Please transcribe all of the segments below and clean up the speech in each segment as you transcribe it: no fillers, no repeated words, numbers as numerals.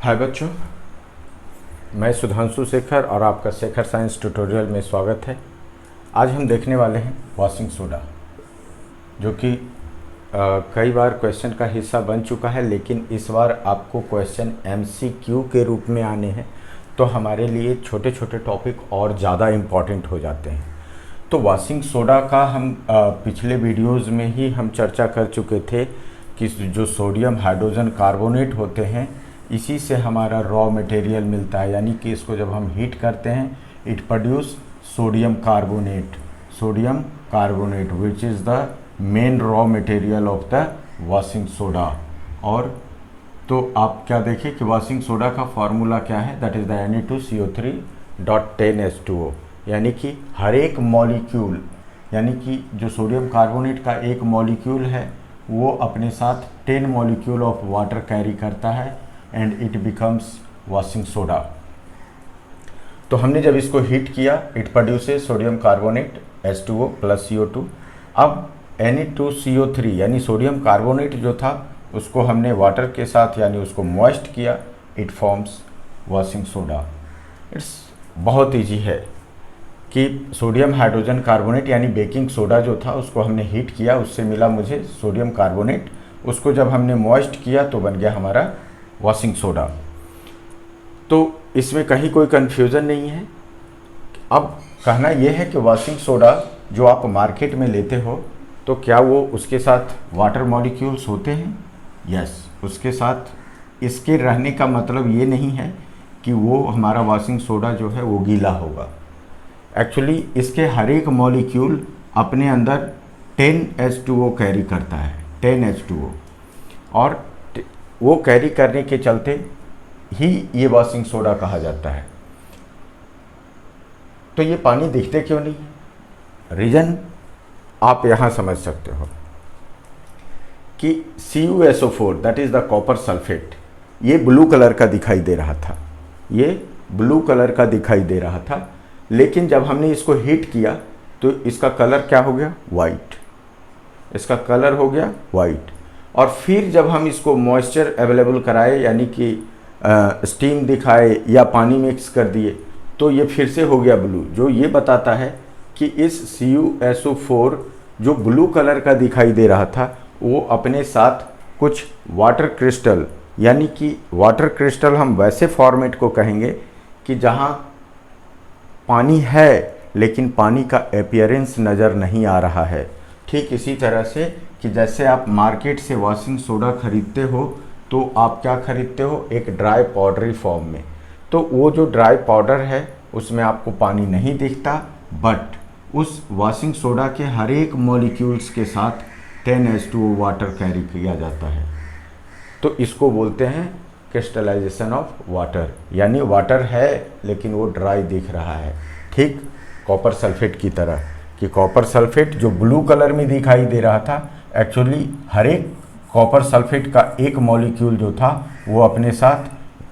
हाय बच्चों, मैं सुधांशु शेखर और आपका शेखर साइंस ट्यूटोरियल में स्वागत है। आज हम देखने वाले हैं वॉशिंग सोडा, जो कि कई बार क्वेश्चन का हिस्सा बन चुका है, लेकिन इस बार आपको क्वेश्चन एमसीक्यू के रूप में आने हैं, तो हमारे लिए छोटे छोटे टॉपिक और ज़्यादा इम्पॉर्टेंट हो जाते हैं। तो वॉशिंग सोडा का हम पिछले वीडियोज़ में ही हम चर्चा कर चुके थे कि जो सोडियम हाइड्रोजन कार्बोनेट होते हैं, इसी से हमारा रॉ मटेरियल मिलता है, यानी कि इसको जब हम हीट करते हैं it produce sodium carbonate which is the main raw material of the washing soda. और तो आप क्या देखें कि वॉशिंग सोडा का फार्मूला क्या है, दैट इज़ द Na2CO3.10H2O, यानी कि हर एक मॉलिक्यूल, यानी कि जो सोडियम कार्बोनेट का एक मॉलिक्यूल है वो अपने साथ 10 मॉलिक्यूल ऑफ वाटर कैरी करता है and it becomes washing soda. तो हमने जब इसको हीट किया it produces sodium carbonate H2O plus CO2। अब Na2CO3 यानी सोडियम कार्बोनेट जो था उसको हमने वाटर के साथ यानी उसको मॉइस्ट किया, it forms washing soda. It's बहुत ईजी है कि सोडियम हाइड्रोजन कार्बोनेट यानी बेकिंग सोडा जो था उसको हमने हीट किया, उससे मिला मुझे सोडियम कार्बोनेट, उसको जब हमने मॉइस्ट किया तो बन गया हमारा वॉशिंग सोडा। तो इसमें कहीं कोई कन्फ्यूज़न नहीं है। अब कहना यह है कि वॉशिंग सोडा जो आप मार्केट में लेते हो तो क्या वो उसके साथ वाटर मॉलिक्यूल्स होते हैं? यस, उसके साथ। इसके रहने का मतलब ये नहीं है कि वो हमारा वॉशिंग सोडा जो है वो गीला होगा। एक्चुअली इसके हर एक मॉलिक्यूल अपने अंदर 10H2O कैरी करता है, 10H2O, और वो कैरी करने के चलते ही ये वॉशिंग सोडा कहा जाता है। तो ये पानी दिखते क्यों नहीं? रीज़न आप यहाँ समझ सकते हो कि CuSO4 that is the copper sulphate, ये ब्लू कलर का दिखाई दे रहा था, ये ब्लू कलर का दिखाई दे रहा था, लेकिन जब हमने इसको हीट किया तो इसका कलर क्या हो गया? वाइट। इसका कलर हो गया वाइट। और फिर जब हम इसको मॉइस्चर अवेलेबल कराए, यानी कि स्टीम दिखाए या पानी मिक्स कर दिए, तो ये फिर से हो गया ब्लू, जो ये बताता है कि इस CuSO4 जो ब्लू कलर का दिखाई दे रहा था वो अपने साथ कुछ वाटर क्रिस्टल, यानी कि वाटर क्रिस्टल हम वैसे फॉर्मेट को कहेंगे कि जहाँ पानी है लेकिन पानी का अपीयरेंस नज़र नहीं आ रहा है। ठीक इसी तरह से कि जैसे आप मार्केट से वॉशिंग सोडा खरीदते हो तो आप क्या खरीदते हो? एक ड्राई पाउडरी फॉर्म में। तो वो जो ड्राई पाउडर है उसमें आपको पानी नहीं दिखता, बट उस वॉशिंग सोडा के हर एक मॉलिक्यूल्स के साथ 10H2O वाटर कैरी किया जाता है। तो इसको बोलते हैं क्रिस्टलाइजेशन ऑफ वाटर, यानी वाटर है लेकिन वो ड्राई दिख रहा है। ठीक कॉपर सल्फेट की तरह, कि कॉपर सल्फेट जो ब्लू कलर में दिखाई दे रहा था, एक्चुअली हर एक कॉपर सल्फेट का एक मॉलिक्यूल जो था वो अपने साथ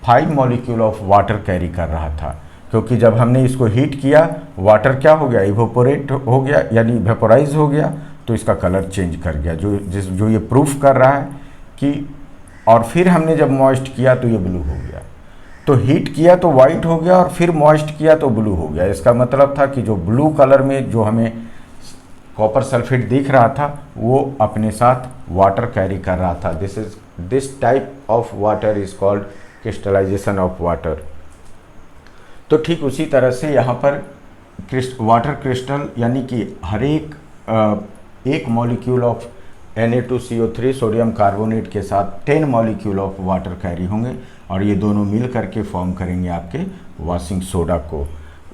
5 मॉलिक्यूल ऑफ वाटर कैरी कर रहा था, क्योंकि जब हमने इसको हीट किया वाटर क्या हो गया? इवोपोरेट हो गया, यानी वेपोराइज हो गया, तो इसका कलर चेंज कर गया, जो ये प्रूफ कर रहा है कि, और फिर हमने जब मॉइस्ट किया तो ये ब्लू हो गया। तो हीट किया तो वाइट हो गया और फिर मॉइस्ट किया तो ब्लू हो गया। इसका मतलब था कि जो ब्लू कलर में जो हमें कॉपर सल्फेट दिख रहा था वो अपने साथ वाटर कैरी कर रहा था। This type of water is called crystallization of water. तो ठीक उसी तरह से यहाँ पर वाटर क्रिस्टल, यानी कि हर एक molecule of Na2CO3 sodium carbonate के साथ 10 मॉलिक्यूल ऑफ वाटर कैरी होंगे और ये दोनों मिल करके फॉर्म करेंगे आपके वॉशिंग सोडा को।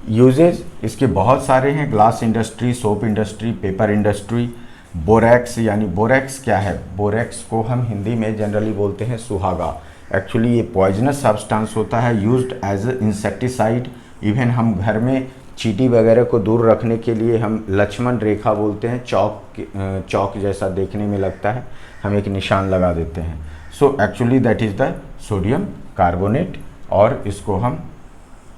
यूजेज इसके बहुत सारे हैं, glass industry, soap industry, paper industry. Borax, यानी बोरैक्स क्या है? बोरैक्स को हम हिंदी में जनरली बोलते हैं सुहागा। एक्चुअली ये पॉइजनस सब्सटेंस होता है, used as a insecticide. Even हम घर में चींटी वगैरह को दूर रखने के लिए हम लक्ष्मण रेखा बोलते हैं, चौक जैसा देखने में लगता है, हम एक निशान लगा देते हैं। So actually that is the sodium carbonate, और इसको हम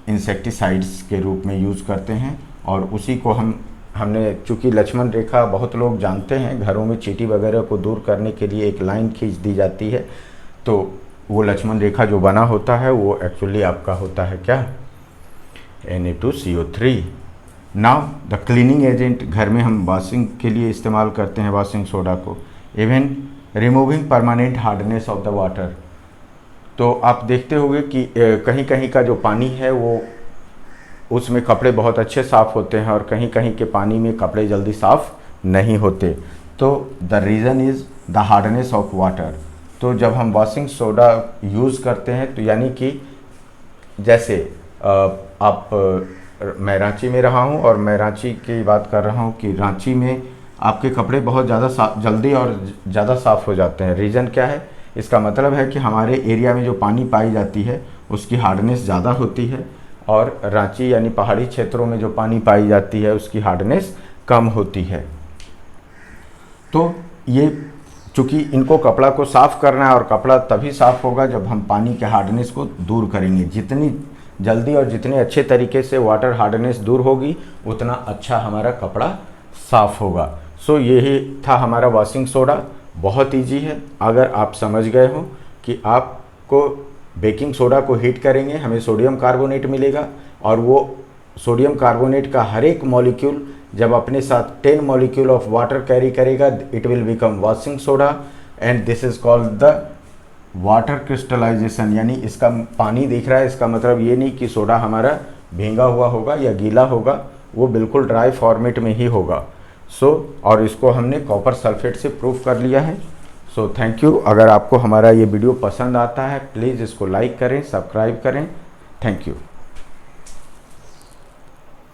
इंसेक्टिसाइड्स के रूप में यूज़ करते हैं। और उसी को हमने चूँकि लक्ष्मण रेखा बहुत लोग जानते हैं, घरों में चींटी वगैरह को दूर करने के लिए एक लाइन खींच दी जाती है, तो वो लक्ष्मण रेखा जो बना होता है वो एक्चुअली आपका होता है क्या, Na2CO3। Now the cleaning agent, घर में हम वॉशिंग के लिए इस्तेमाल करते हैं वॉशिंग सोडा को। Even removing permanent hardness of the water, तो आप देखते होंगे कि कहीं कहीं का जो पानी है वो उसमें कपड़े बहुत अच्छे साफ़ होते हैं और कहीं कहीं के पानी में कपड़े जल्दी साफ़ नहीं होते। तो the reason is the hardness of water. तो जब हम वॉशिंग सोडा यूज़ करते हैं तो यानी कि जैसे मैं रांची में रहा हूँ और मैं रांची की बात कर रहा हूँ कि रांची में आपके कपड़े बहुत ज़्यादा जल्दी और ज़्यादा साफ़ हो जाते हैं। रीज़न क्या है, इसका मतलब है कि हमारे एरिया में जो पानी पाई जाती है उसकी हार्डनेस ज़्यादा होती है और रांची यानी पहाड़ी क्षेत्रों में जो पानी पाई जाती है उसकी हार्डनेस कम होती है। तो ये चूँकि इनको कपड़ा को साफ़ करना है और कपड़ा तभी साफ़ होगा जब हम पानी के हार्डनेस को दूर करेंगे। जितनी जल्दी और जितने अच्छे तरीके से वाटर हार्डनेस दूर होगी उतना अच्छा हमारा कपड़ा साफ़ होगा। सो यही था हमारा वॉशिंग सोडा। बहुत ईजी है, अगर आप समझ गए हो कि आपको बेकिंग सोडा को हीट करेंगे हमें सोडियम कार्बोनेट मिलेगा और वो सोडियम कार्बोनेट का हर एक मॉलिक्यूल जब अपने साथ 10 मॉलिक्यूल ऑफ वाटर कैरी करेगा it will become washing soda and this is called the water crystallization. यानी इसका पानी दिख रहा है, इसका मतलब ये नहीं कि सोडा हमारा भींगा हुआ होगा या गीला होगा, वो बिल्कुल ड्राई फॉर्मेट में ही होगा। और इसको हमने कॉपर सल्फेट से प्रूफ कर लिया है। Thank you. अगर आपको हमारा ये वीडियो पसंद आता है प्लीज़ इसको लाइक करें, सब्सक्राइब करें। Thank you.